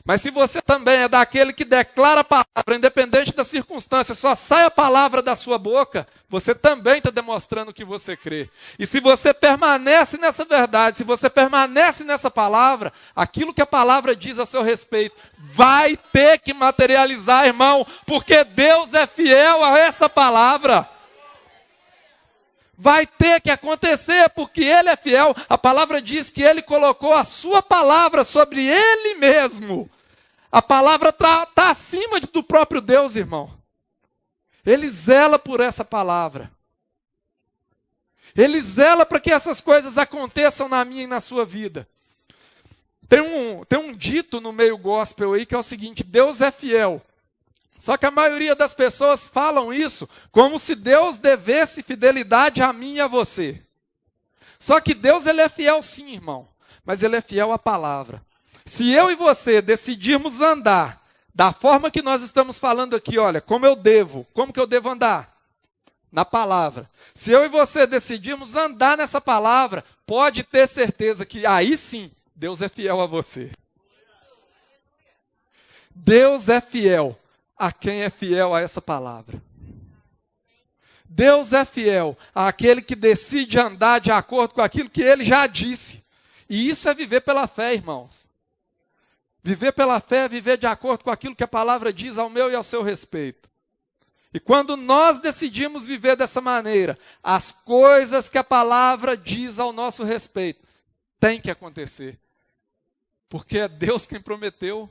Mas se você também é daquele que declara a palavra, independente da circunstância, só sai a palavra da sua boca, você também está demonstrando que você crê. E se você permanece nessa verdade, se você permanece nessa palavra, aquilo que a palavra diz a seu respeito, vai ter que materializar, irmão, porque Deus é fiel a essa palavra. Vai ter que acontecer, porque Ele é fiel. A palavra diz que Ele colocou a sua palavra sobre Ele mesmo. A palavra está acima do próprio Deus, irmão. Ele zela por essa palavra. Ele zela para que essas coisas aconteçam na minha e na sua vida. Tem um dito no meio gospel aí que é o seguinte: Deus é fiel. Só que a maioria das pessoas falam isso como se Deus devesse fidelidade a mim e a você. Só que Deus, Ele é fiel sim, irmão. Mas Ele é fiel à palavra. Se eu e você decidirmos andar da forma que nós estamos falando aqui, olha, como que eu devo andar? na palavra. Se eu e você decidirmos andar nessa palavra, pode ter certeza que aí sim, Deus é fiel a você. Deus é fiel a quem é fiel a essa palavra. Deus é fiel àquele que decide andar de acordo com aquilo que Ele já disse. E isso é viver pela fé, irmãos. Viver pela fé é viver de acordo com aquilo que a palavra diz ao meu e ao seu respeito. E quando nós decidimos viver dessa maneira, as coisas que a palavra diz ao nosso respeito têm que acontecer. Porque é Deus quem prometeu.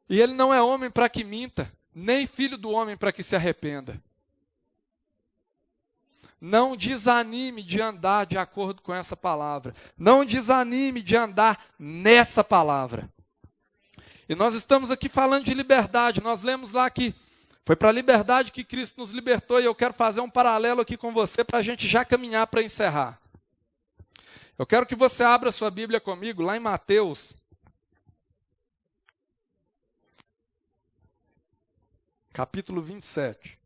E Ele não é homem para que minta, nem filho do homem para que se arrependa. Não desanime de andar de acordo com essa palavra. Não desanime de andar nessa palavra. E nós estamos aqui falando de liberdade. Nós lemos lá que foi para a liberdade que Cristo nos libertou. E eu quero fazer um paralelo aqui com você para a gente já caminhar para encerrar. Eu quero que você abra sua Bíblia comigo lá em Mateus. Capítulo 27.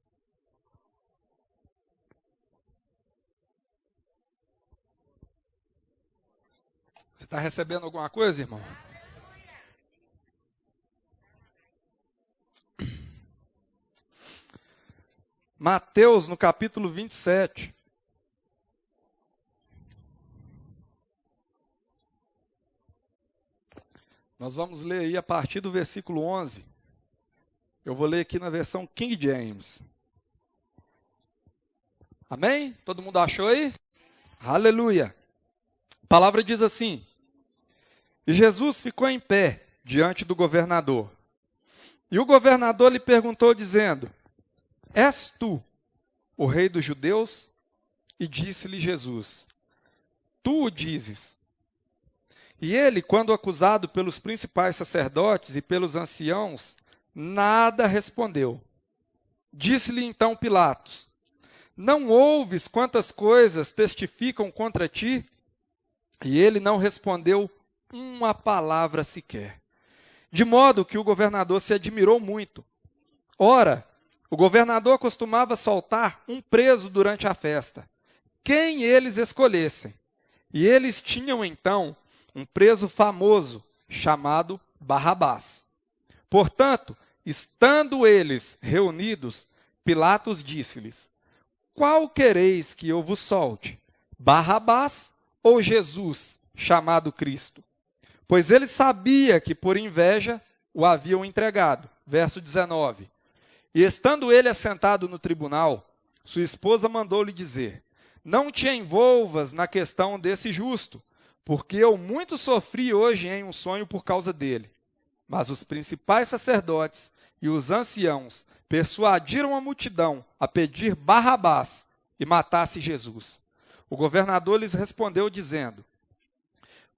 Você está recebendo alguma coisa, irmão? Mateus, no capítulo 27. Nós vamos ler aí a partir do versículo 11. Eu vou ler aqui na versão King James. Amém? Todo mundo achou aí? Aleluia. A palavra diz assim: E Jesus ficou em pé diante do governador. E o governador lhe perguntou, dizendo: És tu o rei dos judeus? E disse-lhe Jesus: Tu o dizes. E ele, quando acusado pelos principais sacerdotes e pelos anciãos, nada respondeu. Disse-lhe então Pilatos: Não ouves quantas coisas testificam contra ti? E ele não respondeu uma palavra sequer. De modo que o governador se admirou muito. Ora, o governador costumava soltar um preso durante a festa, quem eles escolhessem. E eles tinham então um preso famoso, chamado Barrabás. Portanto, estando eles reunidos, Pilatos disse-lhes: Qual quereis que eu vos solte? Barrabás ou Jesus, chamado Cristo? Pois ele sabia que por inveja o haviam entregado. Verso 19. E estando ele assentado no tribunal, sua esposa mandou-lhe dizer: Não te envolvas na questão desse justo, porque eu muito sofri hoje em um sonho por causa dele. Mas os principais sacerdotes e os anciãos persuadiram a multidão a pedir Barrabás e matasse Jesus. O governador lhes respondeu dizendo: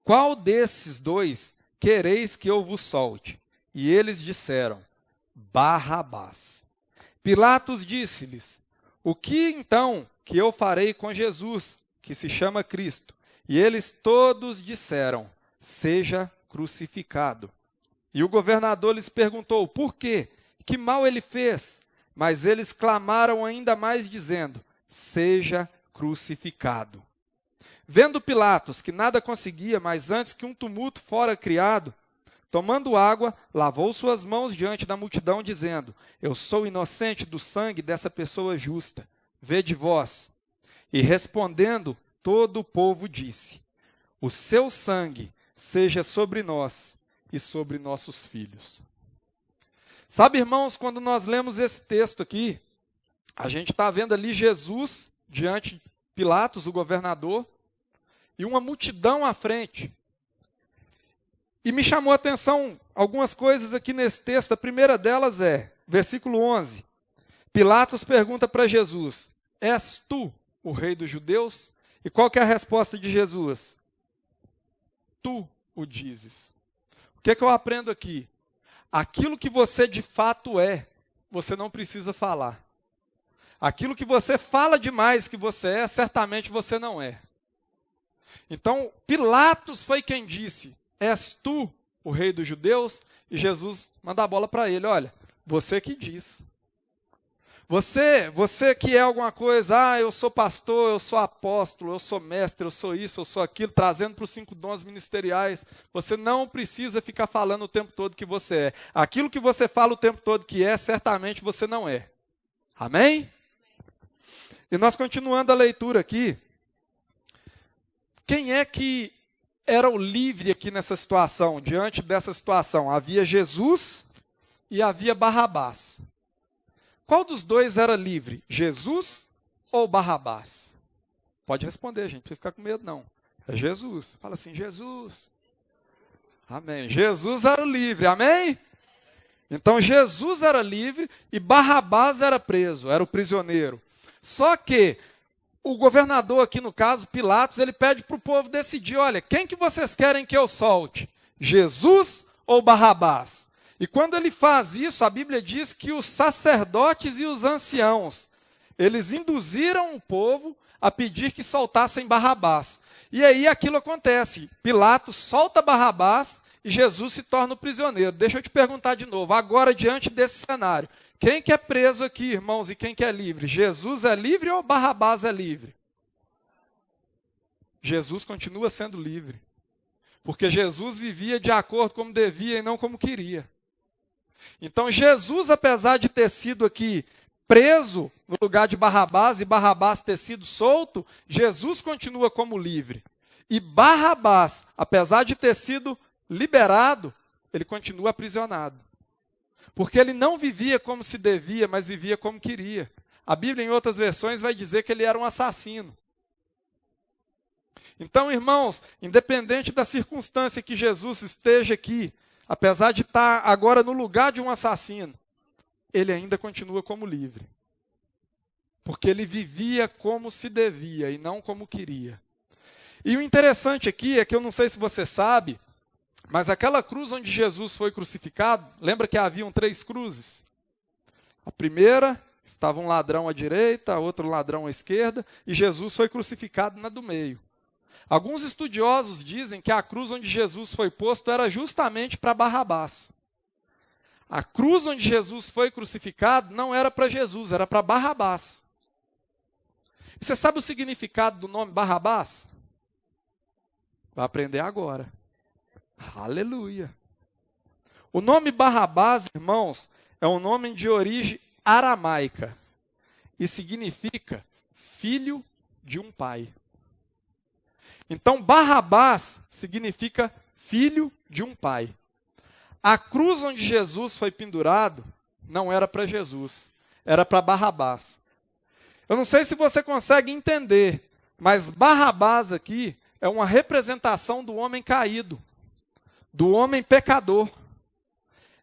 Qual desses dois quereis que eu vos solte? E eles disseram: Barrabás. Pilatos disse-lhes: O que então que eu farei com Jesus, que se chama Cristo? E eles todos disseram: Seja crucificado. E o governador lhes perguntou: Por quê? Que mal ele fez? Mas eles clamaram ainda mais, dizendo: Seja crucificado. Vendo Pilatos que nada conseguia, mas antes que um tumulto fora criado, tomando água, lavou suas mãos diante da multidão, dizendo: Eu sou inocente do sangue dessa pessoa justa. Vede vós. E respondendo, todo o povo disse: O seu sangue seja sobre nós e sobre nossos filhos. Sabe, irmãos, quando nós lemos esse texto aqui, a gente está vendo ali Jesus diante de Pilatos, o governador, e uma multidão à frente. E me chamou a atenção algumas coisas aqui nesse texto. A primeira delas é, versículo 11. Pilatos pergunta para Jesus: És tu o rei dos judeus? E qual que é a resposta de Jesus? Tu o dizes. O que é que eu aprendo aqui? Aquilo que você de fato é, você não precisa falar. Aquilo que você fala demais que você é, certamente você não é. Então, Pilatos foi quem disse: És tu o rei dos judeus? E Jesus manda a bola para ele: Olha, você que diz. Você que é alguma coisa, eu sou pastor, eu sou apóstolo, eu sou mestre, eu sou isso, eu sou aquilo, trazendo para os 5 dons ministeriais, você não precisa ficar falando o tempo todo que você é. Aquilo que você fala o tempo todo que é, certamente você não é. Amém? E nós continuando a leitura aqui, quem é que era o livre aqui nessa situação, diante dessa situação? Havia Jesus e havia Barrabás. Qual dos dois era livre? Jesus ou Barrabás? Pode responder, gente, não precisa ficar com medo, não. É Jesus. Fala assim, Jesus. Amém. Jesus era o livre, amém? Então, Jesus era livre e Barrabás era preso, era o prisioneiro. Só que o governador aqui, no caso, Pilatos, ele pede para o povo decidir, olha, quem que vocês querem que eu solte? Jesus ou Barrabás? E quando ele faz isso, a Bíblia diz que os sacerdotes e os anciãos, eles induziram o povo a pedir que soltassem Barrabás. E aí aquilo acontece. Pilatos solta Barrabás e Jesus se torna o prisioneiro. Deixa eu te perguntar de novo, agora diante desse cenário, quem que é preso aqui, irmãos, e quem que é livre? Jesus é livre ou Barrabás é livre? Jesus continua sendo livre. Porque Jesus vivia de acordo como devia e não como queria. Então Jesus, apesar de ter sido aqui preso no lugar de Barrabás e Barrabás ter sido solto, Jesus continua como livre. E Barrabás, apesar de ter sido liberado, ele continua aprisionado. Porque ele não vivia como se devia, mas vivia como queria. A Bíblia, em outras versões, vai dizer que ele era um assassino. Então, irmãos, independente da circunstância que Jesus esteja aqui, apesar de estar agora no lugar de um assassino, ele ainda continua como livre. Porque ele vivia como se devia e não como queria. E o interessante aqui é que eu não sei se você sabe, mas aquela cruz onde Jesus foi crucificado, lembra que haviam 3 cruzes? A primeira, estava um ladrão à direita, outro ladrão à esquerda, e Jesus foi crucificado na do meio. Alguns estudiosos dizem que a cruz onde Jesus foi posto era justamente para Barrabás. A cruz onde Jesus foi crucificado não era para Jesus, era para Barrabás. E você sabe o significado do nome Barrabás? Vai aprender agora. Aleluia. O nome Barrabás, irmãos, é um nome de origem aramaica e significa filho de um pai. Então, Barrabás significa filho de um pai. A cruz onde Jesus foi pendurado não era para Jesus, era para Barrabás. Eu não sei se você consegue entender, mas Barrabás aqui é uma representação do homem caído, do homem pecador.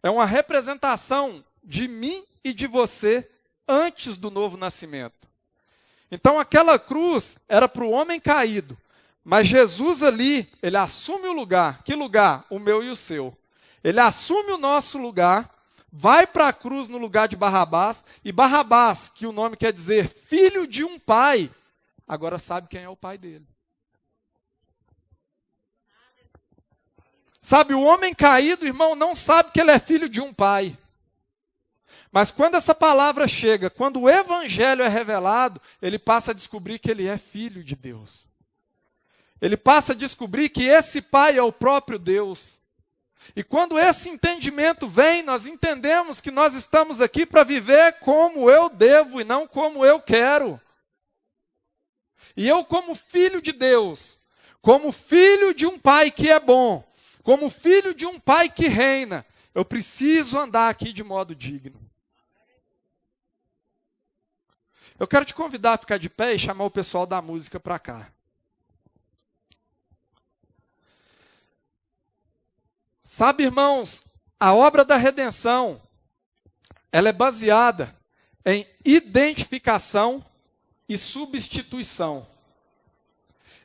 É uma representação de mim e de você antes do novo nascimento. Então, aquela cruz era para o homem caído. Mas Jesus ali, ele assume o lugar. Que lugar? O meu e o seu. Ele assume o nosso lugar, vai para a cruz no lugar de Barrabás, e Barrabás, que o nome quer dizer filho de um pai, agora sabe quem é o pai dele. Sabe, o homem caído, irmão, não sabe que ele é filho de um pai. Mas quando essa palavra chega, quando o evangelho é revelado, ele passa a descobrir que ele é filho de Deus. Ele passa a descobrir que esse pai é o próprio Deus. E quando esse entendimento vem, nós entendemos que nós estamos aqui para viver como eu devo e não como eu quero. E eu, como filho de Deus, como filho de um pai que é bom, como filho de um pai que reina, eu preciso andar aqui de modo digno. Eu quero te convidar a ficar de pé e chamar o pessoal da música para cá. Sabe, irmãos, a obra da redenção, ela é baseada em identificação e substituição.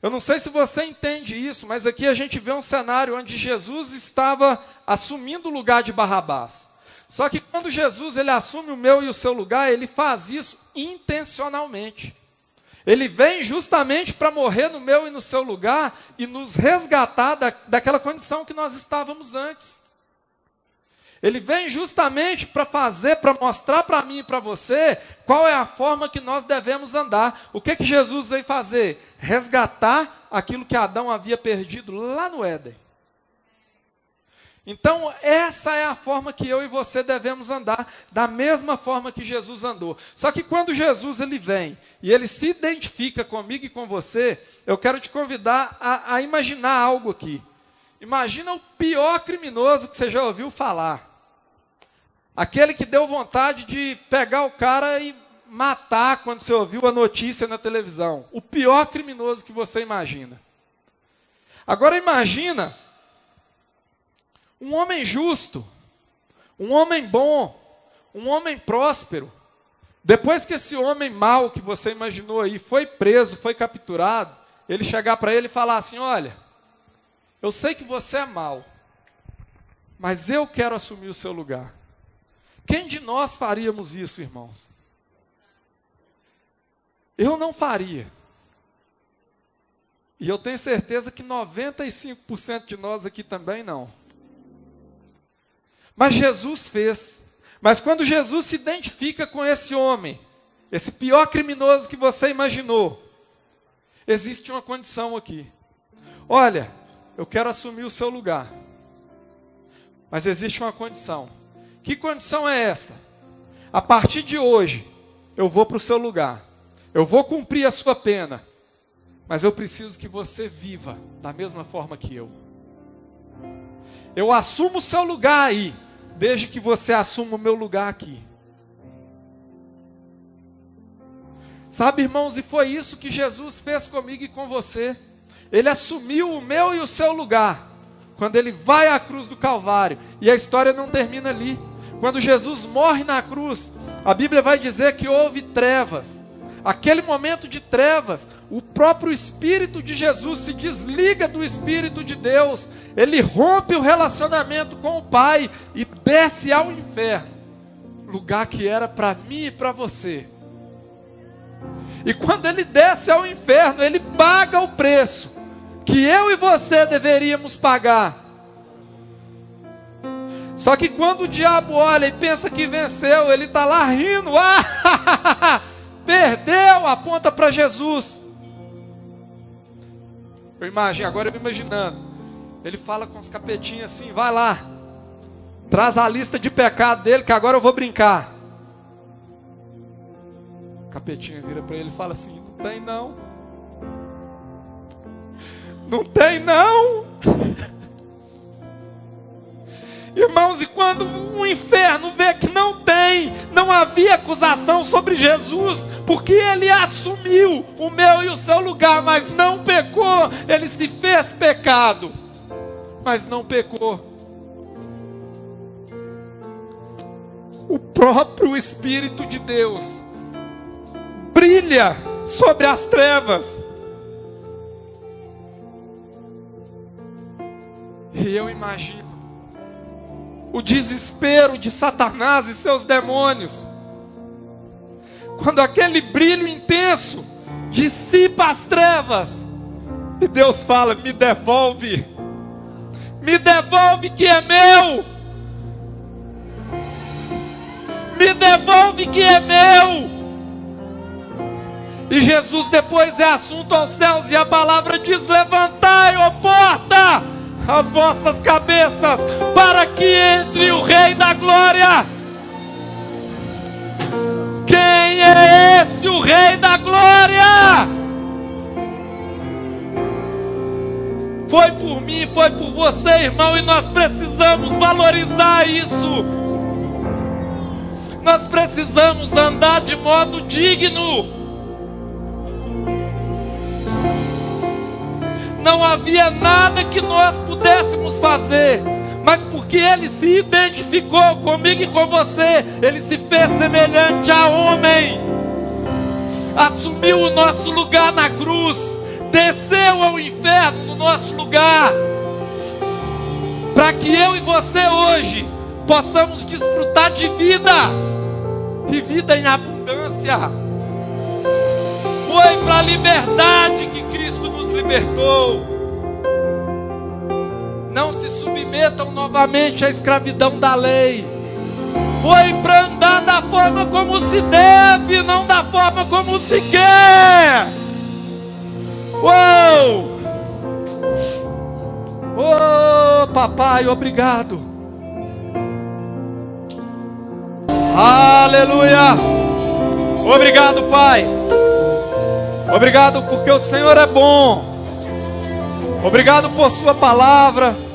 Eu não sei se você entende isso, mas aqui a gente vê um cenário onde Jesus estava assumindo o lugar de Barrabás. Só que quando Jesus ele assume o meu e o seu lugar, ele faz isso intencionalmente. Ele vem justamente para morrer no meu e no seu lugar e nos resgatar daquela condição que nós estávamos antes. Ele vem justamente para mostrar para mim e para você qual é a forma que nós devemos andar. O que Jesus veio fazer? Resgatar aquilo que Adão havia perdido lá no Éden. Então, essa é a forma que eu e você devemos andar, da mesma forma que Jesus andou. Só que quando Jesus ele vem e ele se identifica comigo e com você, eu quero te convidar a imaginar algo aqui. Imagina o pior criminoso que você já ouviu falar. Aquele que deu vontade de pegar o cara e matar quando você ouviu a notícia na televisão. O pior criminoso que você imagina. Agora imagina um homem justo, um homem bom, um homem próspero. Depois que esse homem mau que você imaginou aí foi preso, foi capturado, ele chegar para ele e falar assim: olha, eu sei que você é mau, mas eu quero assumir o seu lugar. Quem de nós faríamos isso, irmãos? Eu não faria. E eu tenho certeza que 95% de nós aqui também não. Mas Jesus fez. Mas quando Jesus se identifica com esse homem, esse pior criminoso que você imaginou, existe uma condição aqui. Olha, eu quero assumir o seu lugar. Mas existe uma condição. Que condição é esta? A partir de hoje, eu vou para o seu lugar. Eu vou cumprir a sua pena. Mas eu preciso que você viva da mesma forma que eu. Eu assumo o seu lugar aí, desde que você assuma o meu lugar aqui. Sabe, irmãos, e foi isso que Jesus fez comigo e com você. Ele assumiu o meu e o seu lugar, quando ele vai à cruz do Calvário. E a história não termina ali. Quando Jesus morre na cruz, a Bíblia vai dizer que houve trevas. Aquele momento de trevas, o próprio Espírito de Jesus se desliga do Espírito de Deus. Ele rompe o relacionamento com o Pai e desce ao inferno, lugar que era para mim e para você. E quando ele desce ao inferno, ele paga o preço que eu e você deveríamos pagar. Só que quando o diabo olha e pensa que venceu, ele está lá rindo. Perdeu, aponta para Jesus. Agora eu imaginando. Ele fala com os capetinhos assim: vai lá, traz a lista de pecado dele, que agora eu vou brincar. O capetinha vira para ele e fala assim: não tem não. Não tem não. Irmãos, e quando o inferno vê que não havia acusação sobre Jesus, porque ele assumiu o meu e o seu lugar, mas não pecou. Ele se fez pecado, mas não pecou. O próprio Espírito de Deus brilha sobre as trevas. E eu imagino o desespero de Satanás e seus demônios, quando aquele brilho intenso dissipa as trevas, e Deus fala: me devolve que é meu, me devolve que é meu. E Jesus depois é assunto aos céus, e a palavra diz: levantai, ó porta, as vossas cabeças, para que entre o Rei da Glória. Quem é esse, o Rei da Glória? Foi por mim, foi por você, irmão, e nós precisamos valorizar isso. Nós precisamos andar de modo digno. Não havia nada que nós pudéssemos fazer, mas porque ele se identificou comigo e com você, ele se fez semelhante a homem, assumiu o nosso lugar na cruz, desceu ao inferno no nosso lugar, para que eu e você hoje possamos desfrutar de vida, e vida em abundância. Foi para a liberdade que Cristo nos libertou. não se submetam novamente à escravidão da lei. Foi para andar da forma como se deve, não da forma como se quer. Uou! Oh, papai, obrigado. Aleluia! Obrigado, Pai. Obrigado porque o Senhor é bom. Obrigado por sua palavra.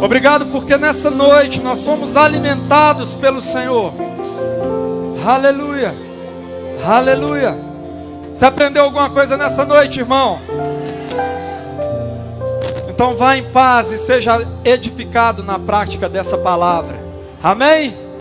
Obrigado porque nessa noite nós fomos alimentados pelo Senhor. Aleluia. Aleluia. Você aprendeu alguma coisa nessa noite, irmão? Então vá em paz e seja edificado na prática dessa palavra. Amém?